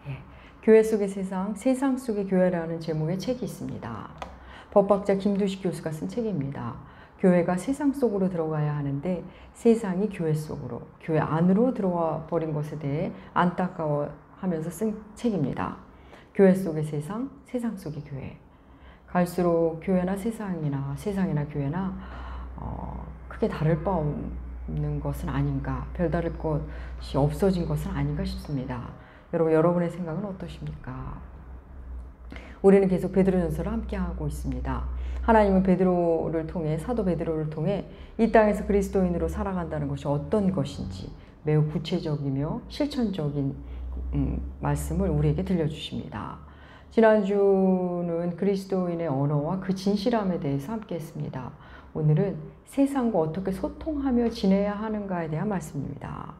예. 교회 속의 세상, 세상 속의 교회라는 제목의 책이 있습니다. 법학자 김두식 교수가 쓴 책입니다. 교회가 세상 속으로 들어가야 하는데 세상이 교회 속으로, 교회 안으로 들어와 버린 것에 대해 안타까워하면서 쓴 책입니다. 교회 속의 세상, 세상 속의 교회. 갈수록 교회나 세상이나 교회나 크게 다를 바 없는 것은 아닌가, 별다를 것이 없어진 것은 아닌가 싶습니다. 여러분의 생각은 어떠십니까? 우리는 계속 베드로전서를 함께하고 있습니다. 하나님은 베드로를 통해, 사도 베드로를 통해 이 땅에서 그리스도인으로 살아간다는 것이 어떤 것인지 매우 구체적이며 실천적인 말씀을 우리에게 들려주십니다. 지난주는 그리스도인의 언어와 그 진실함에 대해서 함께 했습니다. 오늘은 세상과 어떻게 소통하며 지내야 하는가에 대한 말씀입니다.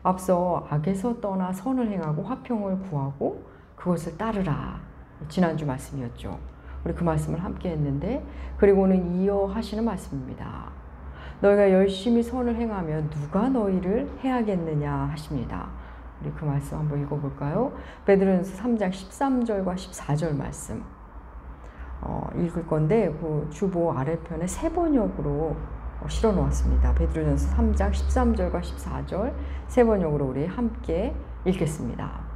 앞서 악에서 떠나 선을 행하고 화평을 구하고 그것을 따르라. 지난주 말씀이었죠. 우리 그 말씀을 함께 했는데, 그리고는 이어 하시는 말씀입니다. 너희가 열심히 선을 행하면 누가 너희를 해하겠느냐 하십니다. 우리 그 말씀 한번 읽어볼까요? 베드로전서 3장 13절과 14절 말씀 읽을 건데, 그 주보 아래편에 세 번역으로 실어 놓았습니다. 베드로전서 3장 13절과 14절 세 번역으로 우리 함께 읽겠습니다.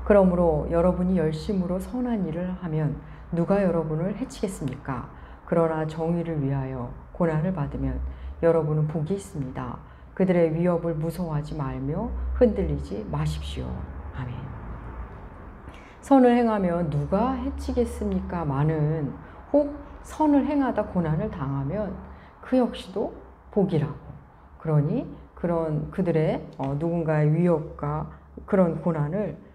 그러므로 여러분이 열심으로 선한 일을 하면 누가 여러분을 해치겠습니까? 그러나 정의를 위하여 고난을 받으면 여러분은 복이 있습니다. 그들의 위협을 무서워하지 말며 흔들리지 마십시오. 아멘. 선을 행하면 누가 해치겠습니까? 많은, 혹 선을 행하다 고난을 당하면 그 역시도 복이라고. 그러니 그런 그들의 누군가의 위협과 그런 고난을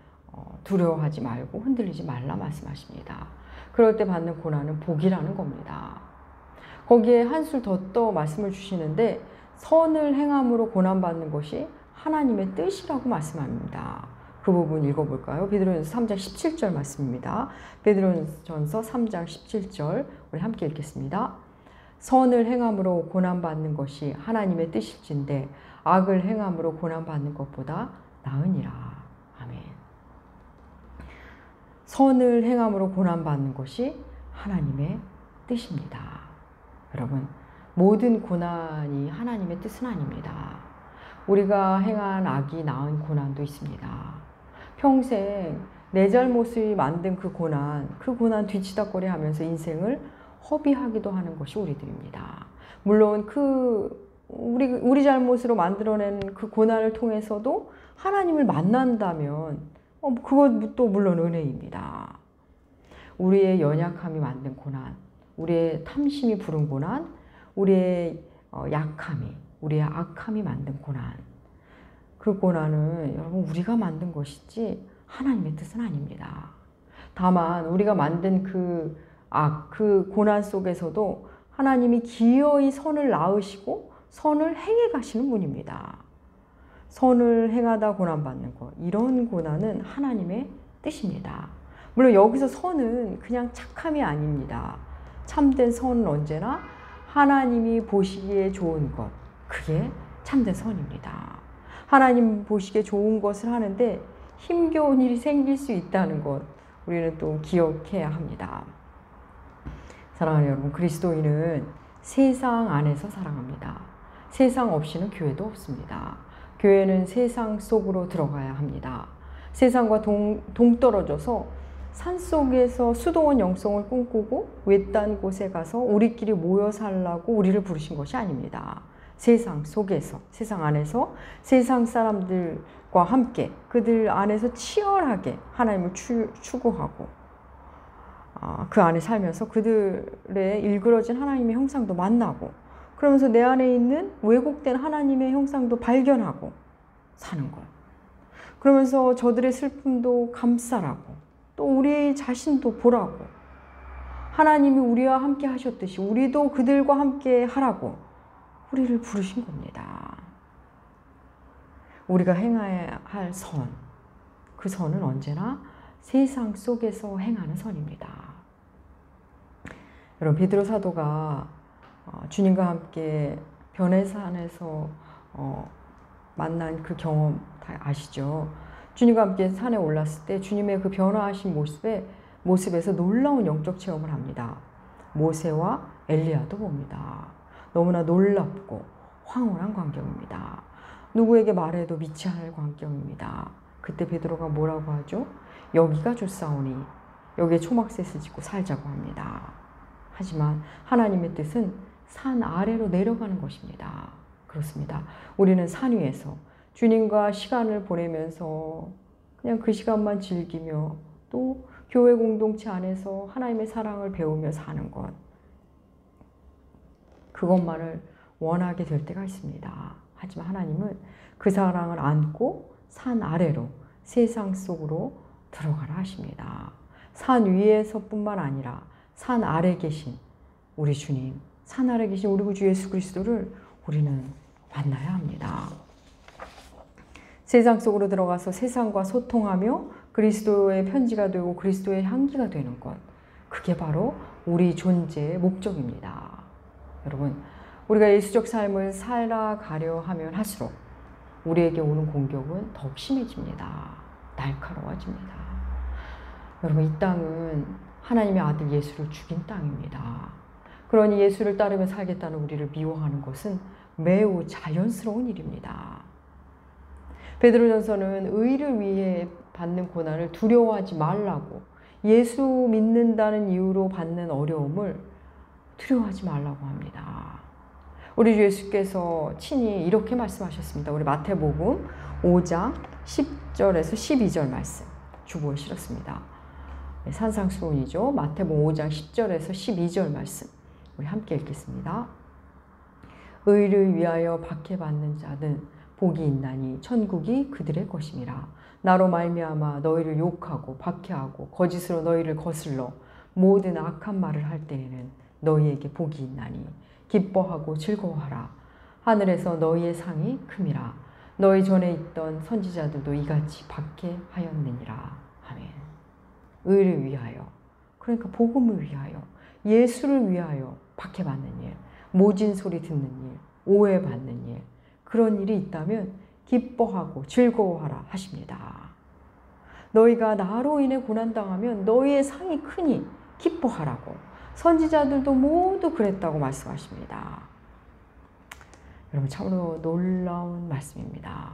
두려워하지 말고 흔들리지 말라 말씀하십니다. 그럴 때 받는 고난은 복이라는 겁니다. 거기에 한술 더 말씀을 주시는데, 선을 행함으로 고난받는 것이 하나님의 뜻이라고 말씀합니다. 그 부분 읽어볼까요? 베드로전서 3장 17절 말씀입니다. 베드로전서 3장 17절 우리 함께 읽겠습니다. 선을 행함으로 고난받는 것이 하나님의 뜻일진데 악을 행함으로 고난받는 것보다 나으니라. 아멘. 선을 행함으로 고난받는 것이 하나님의 뜻입니다. 여러분, 모든 고난이 하나님의 뜻은 아닙니다. 우리가 행한 악이 낳은 고난도 있습니다. 평생 내 잘못이 만든 그 고난 뒤치다꺼리 하면서 인생을 허비하기도 하는 것이 우리들입니다. 물론 우리 잘못으로 만들어낸 그 고난을 통해서도 하나님을 만난다면 그것도 물론 은혜입니다. 우리의 연약함이 만든 고난, 우리의 탐심이 부른 고난, 우리의 약함이, 우리의 악함이 만든 고난, 그 고난은 여러분 우리가 만든 것이지 하나님의 뜻은 아닙니다. 다만 우리가 만든 그 악, 그 고난 속에서도 하나님이 기어이 선을 낳으시고 선을 행해 가시는 분입니다. 선을 행하다 고난받는 것, 이런 고난은 하나님의 뜻입니다. 물론 여기서 선은 그냥 착함이 아닙니다. 참된 선은 언제나 하나님이 보시기에 좋은 것, 그게 참된 선입니다. 하나님 보시기에 좋은 것을 하는데 힘겨운 일이 생길 수 있다는 것, 우리는 또 기억해야 합니다. 사랑하는 여러분, 그리스도인은 세상 안에서 살아갑니다. 세상 없이는 교회도 없습니다. 교회는 세상 속으로 들어가야 합니다. 세상과 동떨어져서 산속에서 수동원 영성을 꿈꾸고 외딴 곳에 가서 우리끼리 모여 살라고 우리를 부르신 것이 아닙니다. 세상 속에서, 세상 안에서 세상 사람들과 함께 그들 안에서 치열하게 하나님을 추구하고 그 안에 살면서 그들의 일그러진 하나님의 형상도 만나고, 그러면서 내 안에 있는 왜곡된 하나님의 형상도 발견하고 사는 것. 그러면서 저들의 슬픔도 감싸라고, 또 우리 자신도 보라고, 하나님이 우리와 함께 하셨듯이 우리도 그들과 함께 하라고 우리를 부르신 겁니다. 우리가 행해야 할 선, 그 선은 언제나 세상 속에서 행하는 선입니다. 여러분, 베드로 사도가 주님과 함께 변해산에서 만난 그 경험 다 아시죠? 주님과 함께 산에 올랐을 때 주님의 그 변화하신 모습에서 놀라운 영적 체험을 합니다. 모세와 엘리야도 봅니다. 너무나 놀랍고 황홀한 광경입니다. 누구에게 말해도 믿지 않을 광경입니다. 그때 베드로가 뭐라고 하죠? 여기가 좋사오니 여기에 초막셋을 짓고 살자고 합니다. 하지만 하나님의 뜻은 산 아래로 내려가는 것입니다. 그렇습니다. 우리는 산 위에서 주님과 시간을 보내면서 그냥 그 시간만 즐기며 또 교회 공동체 안에서 하나님의 사랑을 배우며 사는 것, 그것만을 원하게 될 때가 있습니다. 하지만 하나님은 그 사랑을 안고 산 아래로 세상 속으로 들어가라 하십니다. 산 위에서뿐만 아니라 산 아래 계신 우리 주님, 산 아래 계신 우리 구주 예수 그리스도를 우리는 만나야 합니다. 세상 속으로 들어가서 세상과 소통하며 그리스도의 편지가 되고 그리스도의 향기가 되는 것, 그게 바로 우리 존재의 목적입니다. 여러분, 우리가 예수적 삶을 살아가려 하면 할수록 우리에게 오는 공격은 더욱 심해집니다. 날카로워집니다. 여러분, 이 땅은 하나님의 아들 예수를 죽인 땅입니다. 그러니 예수를 따르며 살겠다는 우리를 미워하는 것은 매우 자연스러운 일입니다. 베드로전서는 의를 위해 받는 고난을 두려워하지 말라고, 예수 믿는다는 이유로 받는 어려움을 두려워하지 말라고 합니다. 우리 주 예수께서 친히 이렇게 말씀하셨습니다. 우리 마태복음 5장 10절에서 12절 말씀 주보에 실었습니다. 산상수훈이죠. 마태복음 5장 10절에서 12절 말씀 우리 함께 읽겠습니다. 의를 위하여 박해받는 자는 복이 있나니 천국이 그들의 것임이라. 나로 말미암아 너희를 욕하고 박해하고 거짓으로 너희를 거슬러 모든 악한 말을 할 때에는 너희에게 복이 있나니 기뻐하고 즐거워하라. 하늘에서 너희의 상이 큼이라. 너희 전에 있던 선지자들도 이같이 박해하였느니라. 아멘. 의를 위하여, 그러니까 복음을 위하여, 예수를 위하여 박해받는 일, 모진 소리 듣는 일, 오해받는 일, 그런 일이 있다면 기뻐하고 즐거워하라 하십니다. 너희가 나로 인해 고난당하면 너희의 상이 크니 기뻐하라고. 선지자들도 모두 그랬다고 말씀하십니다. 여러분, 참으로 놀라운 말씀입니다.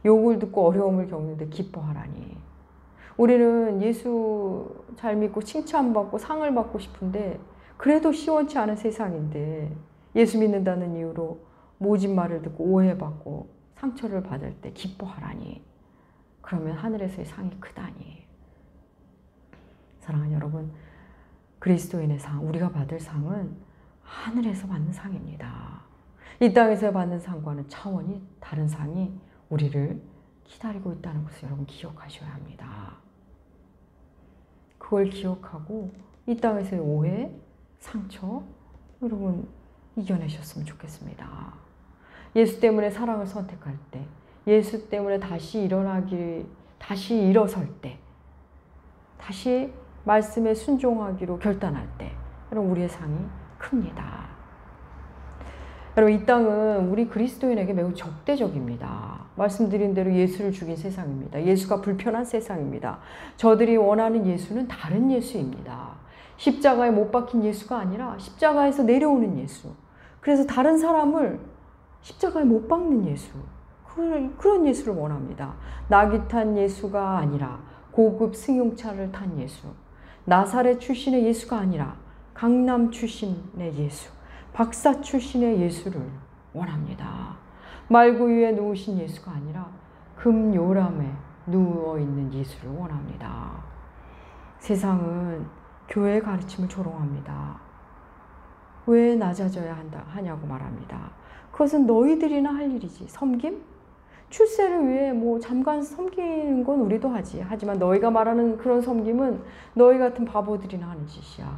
욕을 듣고 어려움을 겪는데 기뻐하라니. 우리는 예수 잘 믿고 칭찬받고 상을 받고 싶은데 그래도 시원치 않은 세상인데 예수 믿는다는 이유로 모진 말을 듣고 오해받고 상처를 받을 때 기뻐하라니. 그러면 하늘에서의 상이 크다니. 사랑하는 여러분, 그리스도인의 상, 우리가 받을 상은 하늘에서 받는 상입니다. 이 땅에서 받는 상과는 차원이 다른 상이 우리를 기다리고 있다는 것을 여러분 기억하셔야 합니다. 그걸 기억하고 이 땅에서의 오해, 상처, 여러분 이겨내셨으면 좋겠습니다. 예수 때문에 사랑을 선택할 때, 예수 때문에 다시 일어설 때, 다시 말씀에 순종하기로 결단할 때, 여러분 우리의 상이 큽니다. 여러분, 이 땅은 우리 그리스도인에게 매우 적대적입니다. 말씀드린 대로 예수를 죽인 세상입니다. 예수가 불편한 세상입니다. 저들이 원하는 예수는 다른 예수입니다. 십자가에 못 박힌 예수가 아니라 십자가에서 내려오는 예수. 그래서 다른 사람을 십자가에 못 박는 예수, 그런 예수를 원합니다. 낙이 탄 예수가 아니라 고급 승용차를 탄 예수, 나사렛 출신의 예수가 아니라 강남 출신의 예수, 박사 출신의 예수를 원합니다. 말구 위에 누우신 예수가 아니라 금요람에 누워있는 예수를 원합니다. 세상은 교회의 가르침을 조롱합니다. 왜 낮아져야 하냐고 말합니다. 그것은 너희들이나 할 일이지. 섬김? 출세를 위해 잠깐 섬기는 건 우리도 하지. 하지만 너희가 말하는 그런 섬김은 너희 같은 바보들이나 하는 짓이야.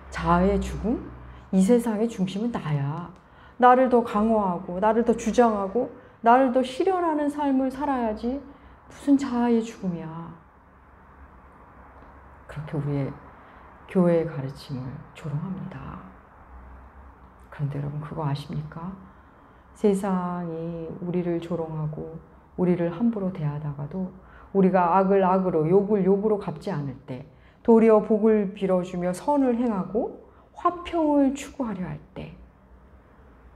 자아의 죽음? 이 세상의 중심은 나야. 나를 더 강화하고 나를 더 주장하고 나를 더 실현하는 삶을 살아야지. 무슨 자아의 죽음이야. 그렇게 우리의 교회의 가르침을 조롱합니다. 그런데 여러분, 그거 아십니까? 세상이 우리를 조롱하고 우리를 함부로 대하다가도 우리가 악을 악으로 욕을 욕으로 갚지 않을 때 도리어 복을 빌어주며 선을 행하고 화평을 추구하려 할 때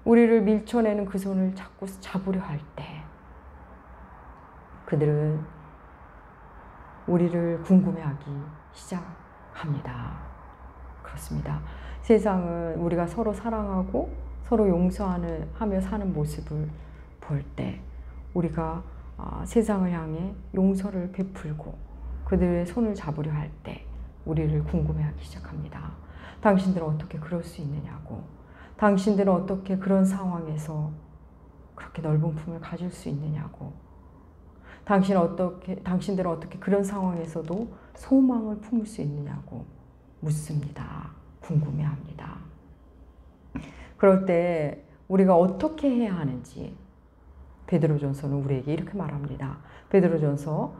우리를 밀쳐내는 그 손을 자꾸 잡으려 할 때 그들은 우리를 궁금해하기 시작합니다. 그렇습니다. 세상은 우리가 서로 사랑하고 서로 용서하며 사는 모습을 볼 때 우리가 세상을 향해 용서를 베풀고 그들의 손을 잡으려 할 때 우리를 궁금해하기 시작합니다. 당신들은 어떻게 그럴 수 있느냐고, 당신들은 어떻게 그런 상황에서 그렇게 넓은 품을 가질 수 있느냐고, 당신들은 어떻게 그런 상황에서도 소망을 품을 수 있느냐고 묻습니다. 궁금해합니다. 그럴 때 우리가 어떻게 해야 하는지 베드로전서는 우리에게 이렇게 말합니다. 베드로전서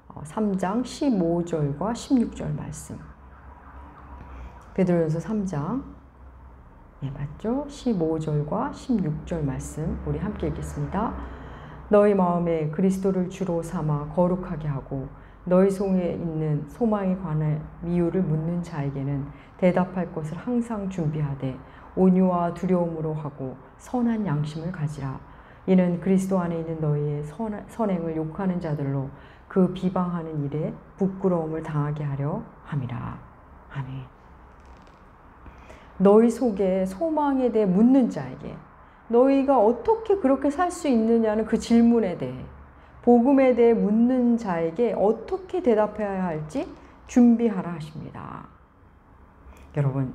3장 15절과 16절 말씀. 베드로전서 3장 맞죠? 15절과 16절 말씀 우리 함께 읽겠습니다. 너희 마음에 그리스도를 주로 삼아 거룩하게 하고 너희 속에 있는 소망에 관한 이유를 묻는 자에게는 대답할 것을 항상 준비하되 온유와 두려움으로 하고 선한 양심을 가지라. 이는 그리스도 안에 있는 너희의 선행을 욕하는 자들로 그 비방하는 일에 부끄러움을 당하게 하려 함이라. 아멘. 너희 속에 소망에 대해 묻는 자에게 너희가 어떻게 그렇게 살 수 있느냐는 그 질문에 대해 복음에 대해 묻는 자에게 어떻게 대답해야 할지 준비하라 하십니다. 여러분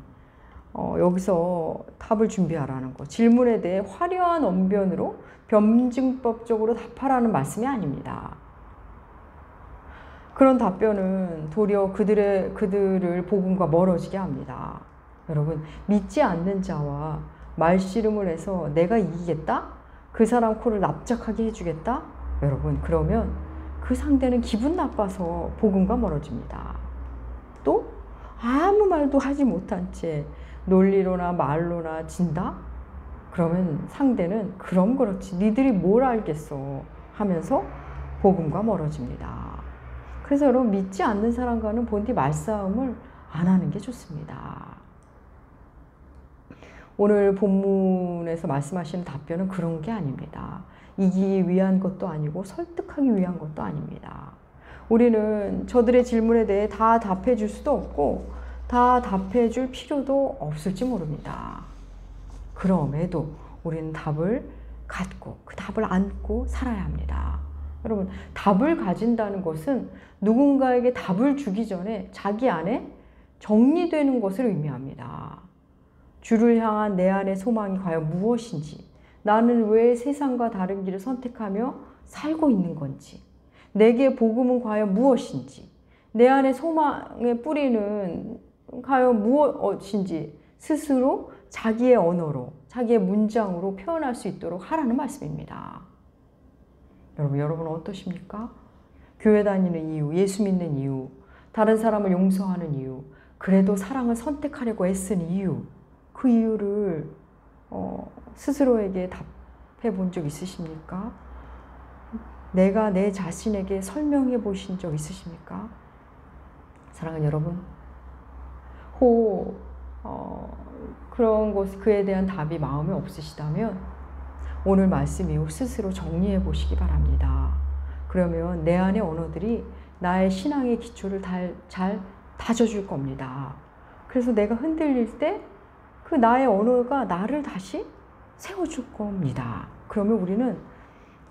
여기서 답을 준비하라는 거, 질문에 대해 화려한 언변으로 변증법적으로 답하라는 말씀이 아닙니다. 그런 답변은 도리어 그들을 복음과 멀어지게 합니다. 여러분 믿지 않는 자와 말씨름을 해서 내가 이기겠다? 그 사람 코를 납작하게 해주겠다? 여러분 그러면 그 상대는 기분 나빠서 복음과 멀어집니다. 또 아무 말도 하지 못한 채 논리로나 말로나 진다? 그러면 상대는 그럼 그렇지 니들이 뭘 알겠어 하면서 복음과 멀어집니다. 그래서 여러분 믿지 않는 사람과는 본디 말싸움을 안 하는 게 좋습니다. 오늘 본문에서 말씀하시는 답변은 그런 게 아닙니다. 이기기 위한 것도 아니고 설득하기 위한 것도 아닙니다. 우리는 저들의 질문에 대해 다 답해 줄 수도 없고 다 답해 줄 필요도 없을지 모릅니다. 그럼에도 우리는 답을 갖고 그 답을 안고 살아야 합니다. 여러분 답을 가진다는 것은 누군가에게 답을 주기 전에 자기 안에 정리되는 것을 의미합니다. 주를 향한 내 안의 소망이 과연 무엇인지, 나는 왜 세상과 다른 길을 선택하며 살고 있는 건지, 내게 복음은 과연 무엇인지, 내 안의 소망의 뿌리는 과연 무엇인지 스스로 자기의 언어로, 자기의 문장으로 표현할 수 있도록 하라는 말씀입니다. 여러분 어떠십니까? 교회 다니는 이유, 예수 믿는 이유, 다른 사람을 용서하는 이유, 그래도 사랑을 선택하려고 애쓰는 이유, 그 이유를 스스로에게 답해 본 적 있으십니까? 내가 내 자신에게 설명해 보신 적 있으십니까? 사랑하는 여러분, 그런 것, 그에 대한 답이 마음에 없으시다면 오늘 말씀 이후 스스로 정리해 보시기 바랍니다. 그러면 내 안의 언어들이 나의 신앙의 기초를 잘 다져줄 겁니다. 그래서 내가 흔들릴 때 그 나의 언어가 나를 다시 세워줄 겁니다. 그러면 우리는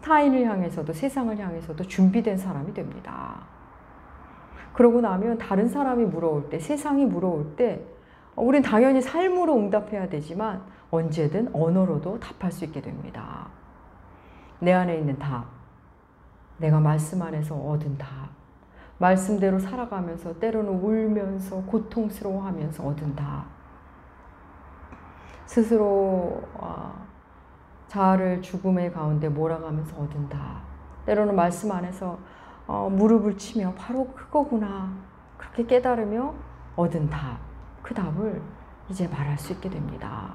타인을 향해서도 세상을 향해서도 준비된 사람이 됩니다. 그러고 나면 다른 사람이 물어올 때, 세상이 물어올 때 우린 당연히 삶으로 응답해야 되지만 언제든 언어로도 답할 수 있게 됩니다. 내 안에 있는 답, 내가 말씀 안에서 얻은 답, 말씀대로 살아가면서 때로는 울면서 고통스러워하면서 얻은 답, 스스로 자아를 죽음의 가운데 몰아가면서 얻은 답, 때로는 말씀 안에서 무릎을 치며 바로 그거구나 그렇게 깨달으며 얻은 답, 그 답을 이제 말할 수 있게 됩니다.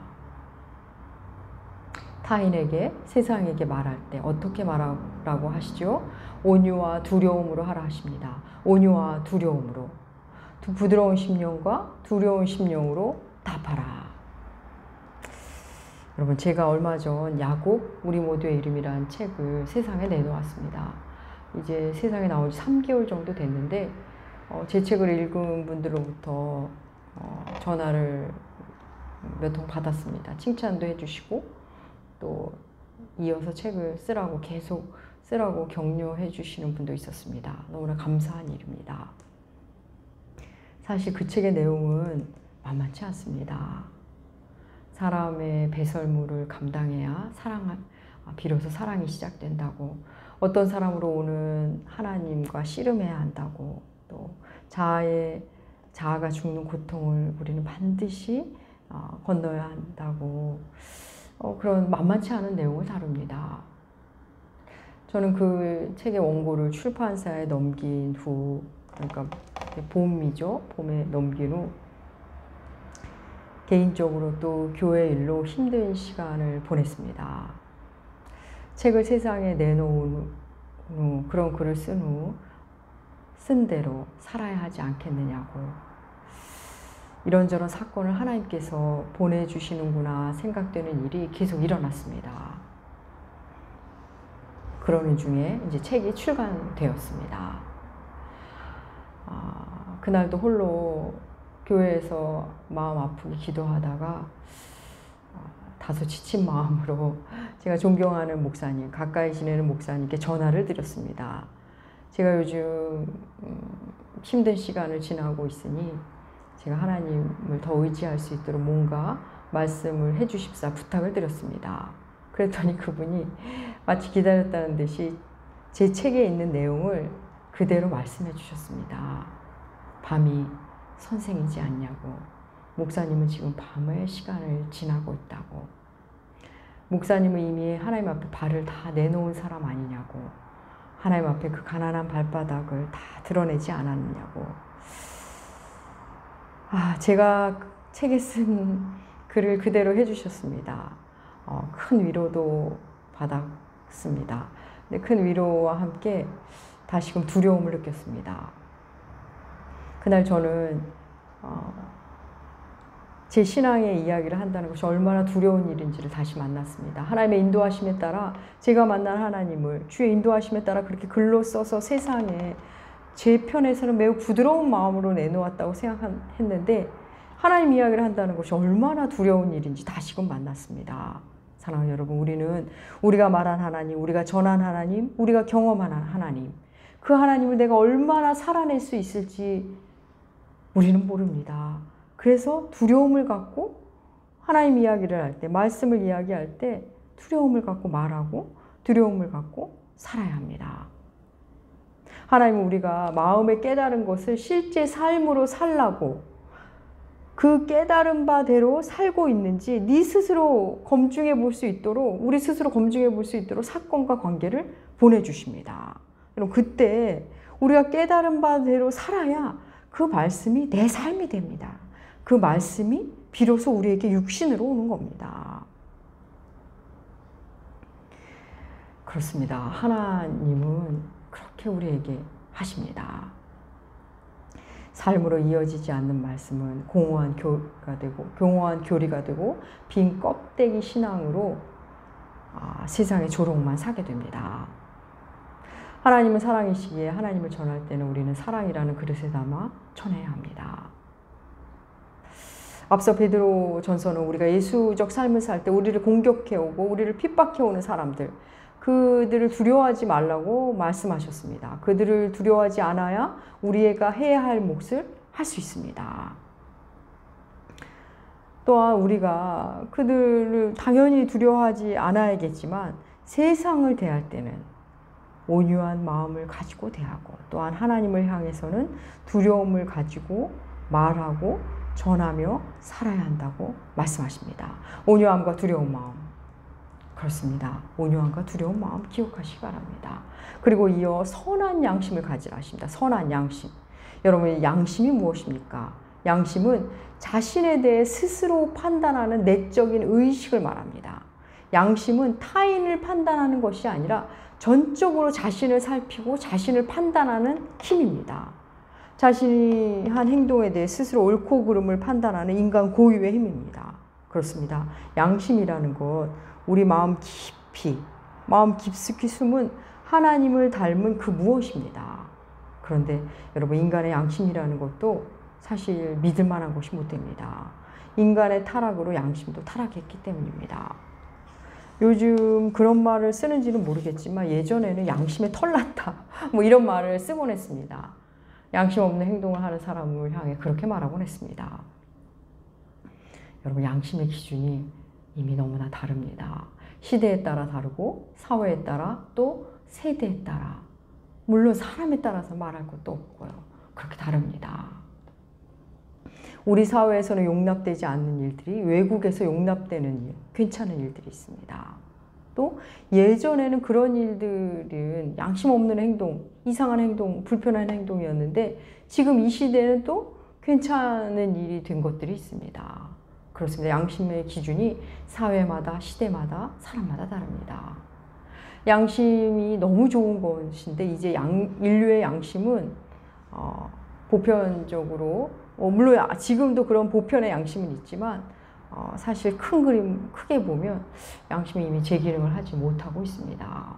타인에게, 세상에게 말할 때 어떻게 말하라고 하시죠? 온유와 두려움으로 하라 하십니다. 온유와 두려움으로. 부드러운 심령과 두려운 심령으로 답하라. 여러분, 제가 얼마 전 야곱, 우리 모두의 이름이라는 책을 세상에 내놓았습니다. 이제 세상에 나온 지 3개월 정도 됐는데 제 책을 읽은 분들로부터 전화를 몇 통 받았습니다. 칭찬도 해주시고 또 이어서 책을 쓰라고 계속 쓰라고 격려해 주시는 분도 있었습니다. 너무나 감사한 일입니다. 사실 그 책의 내용은 만만치 않습니다. 사람의 배설물을 감당해야 비로소 사랑이 시작된다고, 어떤 사람으로 오는 하나님과 씨름해야 한다고, 또 자아가 죽는 고통을 우리는 반드시 건너야 한다고, 그런 만만치 않은 내용을 다룹니다. 저는 그 책의 원고를 출판사에 넘긴 후, 그러니까 봄이죠. 봄에 넘긴 후 개인적으로 또 교회 일로 힘든 시간을 보냈습니다. 책을 세상에 내놓은 후, 그런 글을 쓴 대로 살아야 하지 않겠느냐고, 이런저런 사건을 하나님께서 보내주시는구나 생각되는 일이 계속 일어났습니다. 그러는 중에 이제 책이 출간되었습니다. 그날도 홀로 교회에서 마음 아프게 기도하다가 다소 지친 마음으로 제가 존경하는 목사님, 가까이 지내는 목사님께 전화를 드렸습니다. 제가 요즘 힘든 시간을 지나고 있으니 제가 하나님을 더 의지할 수 있도록 뭔가 말씀을 해주십사 부탁을 드렸습니다. 그랬더니 그분이 마치 기다렸다는 듯이 제 책에 있는 내용을 그대로 말씀해 주셨습니다. 밤이 선생이지 않냐고, 목사님은 지금 밤의 시간을 지나고 있다고, 목사님은 이미 하나님 앞에 발을 다 내놓은 사람 아니냐고, 하나님 앞에 그 가난한 발바닥을 다 드러내지 않았느냐고. 제가 책에 쓴 글을 그대로 해주셨습니다. 큰 위로도 받았습니다. 근데 큰 위로와 함께 다시금 두려움을 느꼈습니다. 그날 저는 제 신앙의 이야기를 한다는 것이 얼마나 두려운 일인지를 다시 만났습니다. 하나님의 인도하심에 따라 제가 만난 하나님을, 주의 인도하심에 따라 그렇게 글로 써서 세상에 제 편에서는 매우 부드러운 마음으로 내놓았다고 생각했는데, 하나님 이야기를 한다는 것이 얼마나 두려운 일인지 다시금 만났습니다. 사랑하는 여러분, 우리가 말한 하나님, 우리가 전한 하나님, 우리가 경험한 하나님, 그 하나님을 내가 얼마나 살아낼 수 있을지 우리는 모릅니다. 그래서 두려움을 갖고 하나님 이야기를 할 때, 말씀을 이야기할 때 두려움을 갖고 말하고 두려움을 갖고 살아야 합니다. 하나님은 우리가 마음에 깨달은 것을 실제 삶으로 살라고, 그 깨달은 바대로 살고 있는지 네 스스로 검증해 볼 수 있도록, 우리 스스로 검증해 볼 수 있도록 사건과 관계를 보내주십니다. 그럼 그때 우리가 깨달은 바대로 살아야 그 말씀이 내 삶이 됩니다. 그 말씀이 비로소 우리에게 육신으로 오는 겁니다. 그렇습니다. 하나님은 그렇게 우리에게 하십니다. 삶으로 이어지지 않는 말씀은 공허한 교리가 되고 빈 껍데기 신앙으로 세상의 조롱만 사게 됩니다. 하나님은 사랑이시기에 하나님을 전할 때는 우리는 사랑이라는 그릇에 담아 전해야 합니다. 앞서 베드로 전서는 우리가 예수적 삶을 살 때 우리를 공격해오고 우리를 핍박해오는 사람들, 그들을 두려워하지 말라고 말씀하셨습니다. 그들을 두려워하지 않아야 우리가 해야 할 몫을 할 수 있습니다. 또한 우리가 그들을 당연히 두려워하지 않아야겠지만 세상을 대할 때는 온유한 마음을 가지고 대하고, 또한 하나님을 향해서는 두려움을 가지고 말하고 전하며 살아야 한다고 말씀하십니다. 온유함과 두려운 마음. 그렇습니다. 온유함과 두려운 마음 기억하시기 바랍니다. 그리고 이어 선한 양심을 가지라 하십니다. 선한 양심. 여러분, 양심이 무엇입니까? 양심은 자신에 대해 스스로 판단하는 내적인 의식을 말합니다. 양심은 타인을 판단하는 것이 아니라 전적으로 자신을 살피고 자신을 판단하는 힘입니다. 자신이 한 행동에 대해 스스로 옳고 그름을 판단하는 인간 고유의 힘입니다. 그렇습니다. 양심이라는 것, 우리 마음 깊이, 마음 깊숙이 숨은 하나님을 닮은 그 무엇입니다. 그런데 여러분, 인간의 양심이라는 것도 사실 믿을 만한 것이 못 됩니다. 인간의 타락으로 양심도 타락했기 때문입니다. 요즘 그런 말을 쓰는지는 모르겠지만 예전에는 양심에 털났다 뭐 이런 말을 쓰곤 했습니다. 양심 없는 행동을 하는 사람을 향해 그렇게 말하곤 했습니다. 여러분, 양심의 기준이 이미 너무나 다릅니다. 시대에 따라 다르고 사회에 따라 또 세대에 따라, 물론 사람에 따라서 말할 것도 없고요. 그렇게 다릅니다. 우리 사회에서는 용납되지 않는 일들이 외국에서 용납되는 일, 괜찮은 일들이 있습니다. 또 예전에는 그런 일들은 양심 없는 행동, 이상한 행동, 불편한 행동이었는데 지금 이 시대는 또 괜찮은 일이 된 것들이 있습니다. 그렇습니다. 양심의 기준이 사회마다, 시대마다, 사람마다 다릅니다. 양심이 너무 좋은 것인데 이제 인류의 양심은 보편적으로 물론 지금도 그런 보편의 양심은 있지만 사실 큰 그림 크게 보면 양심이 이미 제 기능을 하지 못하고 있습니다.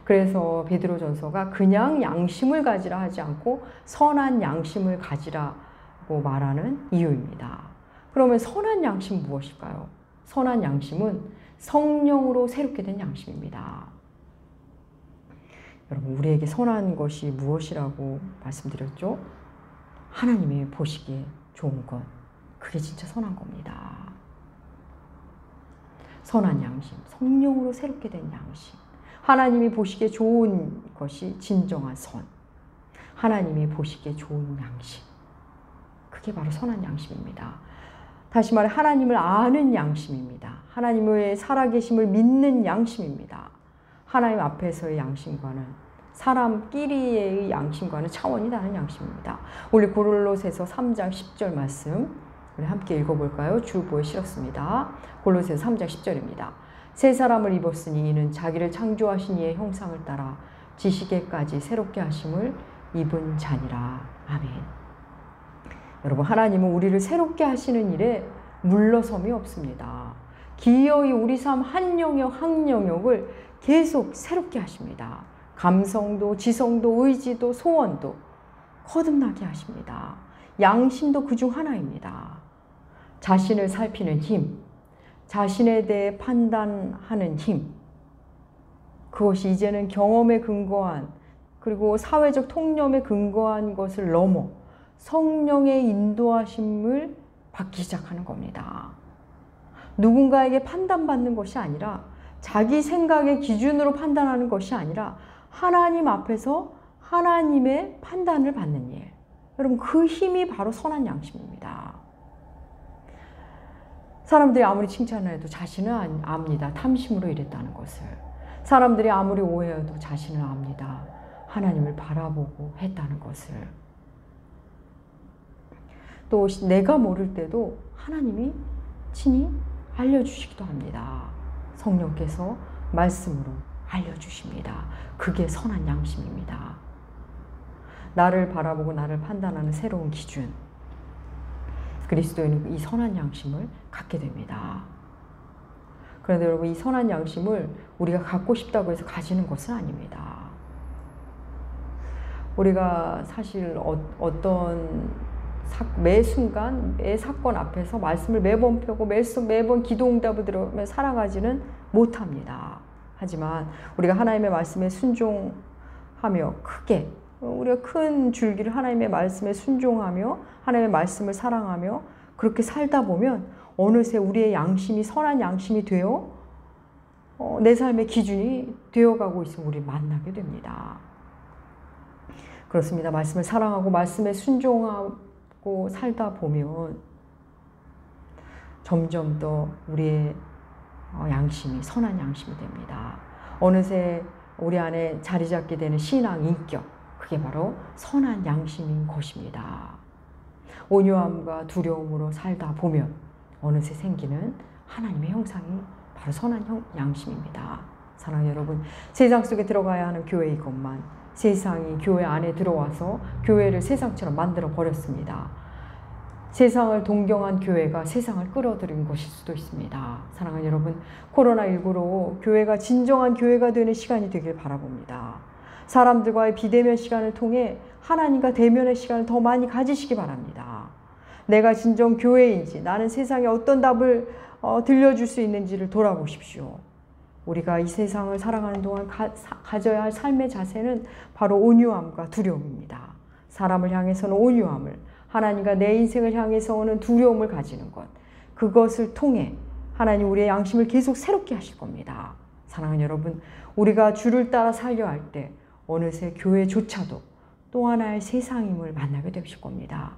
그래서 베드로전서가 그냥 양심을 가지라 하지 않고 선한 양심을 가지라고 말하는 이유입니다. 그러면 선한 양심은 무엇일까요? 선한 양심은 성령으로 새롭게 된 양심입니다. 여러분, 우리에게 선한 것이 무엇이라고 말씀드렸죠? 하나님이 보시기에 좋은 것, 그게 진짜 선한 겁니다. 선한 양심, 성령으로 새롭게 된 양심. 하나님이 보시기에 좋은 것이 진정한 선. 하나님이 보시기에 좋은 양심. 그게 바로 선한 양심입니다. 다시 말해 하나님을 아는 양심입니다. 하나님의 살아계심을 믿는 양심입니다. 하나님 앞에서의 양심과는, 사람끼리의 양심과는 차원이 다른 양심입니다. 우리 고롤로새서 3장 10절 말씀 우리 함께 읽어볼까요? 주보에 실었습니다. 고롤로새서 3장 10절입니다. 새 사람을 입었으니 이는 자기를 창조하신 이의 형상을 따라 지식에까지 새롭게 하심을 입은 자니라. 아멘. 여러분, 하나님은 우리를 새롭게 하시는 일에 물러섬이 없습니다. 기어이 우리 삶 한 영역 한 영역을 계속 새롭게 하십니다. 감성도, 지성도, 의지도, 소원도 거듭나게 하십니다. 양심도 그중 하나입니다. 자신을 살피는 힘, 자신에 대해 판단하는 힘, 그것이 이제는 경험에 근거한, 그리고 사회적 통념에 근거한 것을 넘어 성령의 인도하심을 받기 시작하는 겁니다. 누군가에게 판단받는 것이 아니라, 자기 생각의 기준으로 판단하는 것이 아니라 하나님 앞에서 하나님의 판단을 받는 일. 여러분, 그 힘이 바로 선한 양심입니다. 사람들이 아무리 칭찬을 해도 자신은 압니다. 탐심으로 이랬다는 것을. 사람들이 아무리 오해해도 자신은 압니다. 하나님을 바라보고 했다는 것을. 또 내가 모를 때도 하나님이 친히 알려주시기도 합니다. 성령께서 말씀으로 알려주십니다. 그게 선한 양심입니다. 나를 바라보고 나를 판단하는 새로운 기준. 그리스도인은 이 선한 양심을 갖게 됩니다. 그런데 여러분, 이 선한 양심을 우리가 갖고 싶다고 해서 가지는 것은 아닙니다. 우리가 사실 어떤 매 순간, 매 사건 앞에서 말씀을 매번 펴고 매번 기도 응답을 들으며 살아가지는 못합니다. 하지만 우리가 하나님의 말씀에 순종하며 크게, 우리가 큰 줄기를 하나님의 말씀에 순종하며 하나님의 말씀을 사랑하며 그렇게 살다 보면 어느새 우리의 양심이 선한 양심이 되어 내 삶의 기준이 되어가고 있음을 우리 만나게 됩니다. 그렇습니다. 말씀을 사랑하고 말씀에 순종하고 살다 보면 점점 더 우리의 양심이 선한 양심이 됩니다. 어느새 우리 안에 자리 잡게 되는 신앙 인격, 그게 바로 선한 양심인 것입니다. 온유함과 두려움으로 살다 보면 어느새 생기는 하나님의 형상이 바로 선한 양심입니다. 사랑하는 여러분, 세상 속에 들어가야 하는 교회 이것만 세상이 교회 안에 들어와서 교회를 세상처럼 만들어 버렸습니다. 세상을 동경한 교회가 세상을 끌어들인 것일 수도 있습니다. 사랑하는 여러분, 코로나19로 교회가 진정한 교회가 되는 시간이 되길 바라봅니다. 사람들과의 비대면 시간을 통해 하나님과 대면의 시간을 더 많이 가지시기 바랍니다. 내가 진정 교회인지, 나는 세상에 어떤 답을 들려줄 수 있는지를 돌아보십시오. 우리가 이 세상을 살아가는 동안 가져야 할 삶의 자세는 바로 온유함과 두려움입니다. 사람을 향해서는 온유함을, 하나님과 내 인생을 향해서 오는 두려움을 가지는 것, 그것을 통해 하나님 우리의 양심을 계속 새롭게 하실 겁니다. 사랑하는 여러분, 우리가 주를 따라 살려 할 때 어느새 교회조차도 또 하나의 세상임을 만나게 되실 겁니다.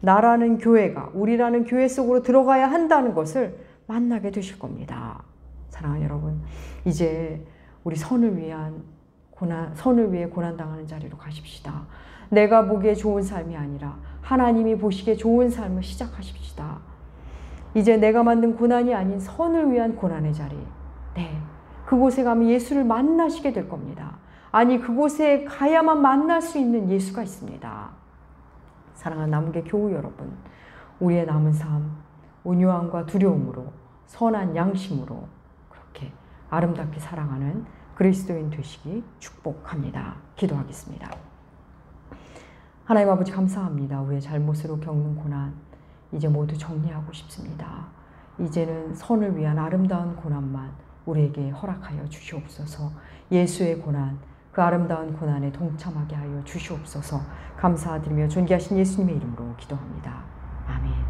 나라는 교회가, 우리라는 교회 속으로 들어가야 한다는 것을 만나게 되실 겁니다. 사랑하는 여러분, 이제 우리 선을 위해 고난당하는 자리로 가십시다. 내가 보기에 좋은 삶이 아니라 하나님이 보시기에 좋은 삶을 시작하십시다. 이제 내가 만든 고난이 아닌 선을 위한 고난의 자리. 네, 그곳에 가면 예수를 만나시게 될 겁니다. 아니, 그곳에 가야만 만날 수 있는 예수가 있습니다. 사랑하는 남은계 교우 여러분, 우리의 남은 삶, 온유함과 두려움으로, 선한 양심으로 그렇게 아름답게 사랑하는 그리스도인 되시기 축복합니다. 기도하겠습니다. 하나님 아버지, 감사합니다. 우리의 잘못으로 겪는 고난 이제 모두 정리하고 싶습니다. 이제는 선을 위한 아름다운 고난만 우리에게 허락하여 주시옵소서. 예수의 고난, 그 아름다운 고난에 동참하게 하여 주시옵소서. 감사드리며 존귀하신 예수님의 이름으로 기도합니다. 아멘.